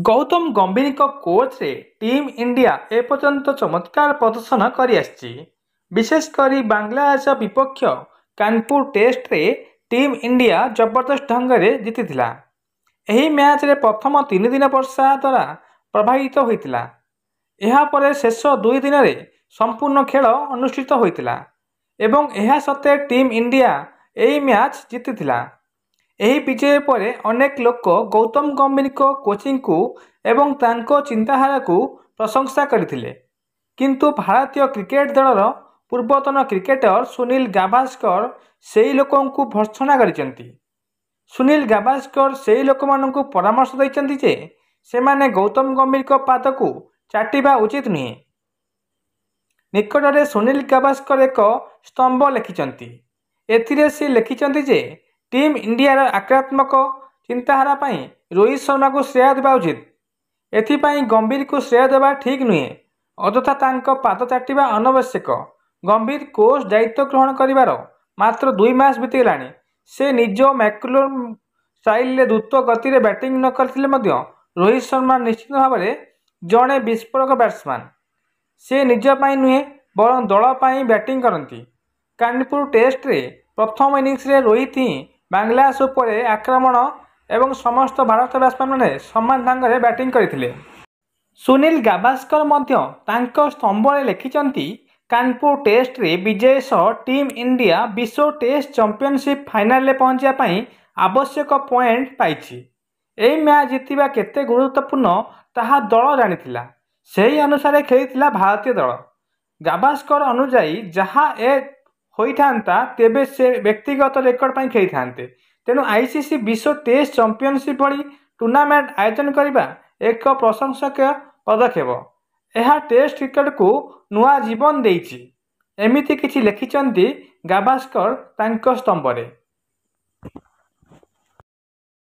गौतम गंभीर कोच रे team India एपर्यंत चमत्कार प्रदर्शन कर विशेषकर बांग्लादेश विपक्ष कानपुर टेस्ट रे टीम इंडिया जबरदस्त ढंग से जीति यही मैच रे प्रथम 3 दिन वर्षा द्वारा प्रभावित होता। यापर शेष 2 दिन रे संपूर्ण खेल अनुष्ठित होता एवं यह सत्वे टीम इंडिया यही मैच जीति यही विजय पर अनेक लोक गौतम गंभीर कोचिंग को एवं तांको चिंताधारा को प्रशंसा करथिले, किंतु भारतीय क्रिकेट दलर पूर्वतन क्रिकेटर सुनील गाभास्कर सेही लोकों को भर्त्सना करिसेंती। सुनील गाभास्कर सेही लोक मानकु परामर्श दैचंती जे सेमाने गौतम गंभीर पाद को चाटिबा उचित नुहे। निकटरे सुनील गाभास्कर एक स्तंभ लिखिचंती। एथिरे से लिखिचंती जे टीम इंडिया आक्रात्मक चिंताधारा पाई रोहित शर्मा को श्रेय देवा उचित। एथिपाई गंभीर को श्रेय देवा ठीक नुहे, अଯଥା तांको पाद चाटिबा अनावश्यक। गंभीर कोच दायित्व ग्रहण करिवार मात्र 2 मास बीतीगलानी। से निज मैकुलर स्टाइल रे द्रुत गति रे बैटिंग न करथिले मध्य रोहित शर्मा निश्चित भाव में जड़े विस्फोरक बैट्समैन। से निज पाई नुहे बरं दल पाई बैटिंग करती। कानपुर टेस्ट रे प्रथम इनिंग्स रे रोहित ही बांग्लादेश उपर आक्रमण एवं समस्त भारत बैट्समैन मैंने समान ढंग से बैटिंग करथिले। सुनील गाभास्कर मध्य तांको स्तंभ रे लिखिचंती कानपुर टेस्ट रे विजय सह टीम इंडिया विश्व टेस्ट चैंपियनशिप फाइनल रे पहुंचा पाई आवश्यक पॉइंट पाइछि। एही मैच जितिबा केते गुरुत्वपूर्ण ताहा दल जानिथिला, सेही अनुसार खेलिथिला भारतीय दल। गाभास्कर अनुजाई जहाँ ए होइथांता तेबे से व्यक्तिगत रेकर्ड पाई खेली थांते। तेणु आईसीसी विश्व टेस्ट चैंपियनशिप भली टूर्नामेंट आयोजन करने एक प्रशंसनीय पदक्षेप। यह टेस्ट क्रिकेट को नुआ जीवन देइछि। एमिति किछि लिखिचंती गाभास्कर तांको स्तंभ रे।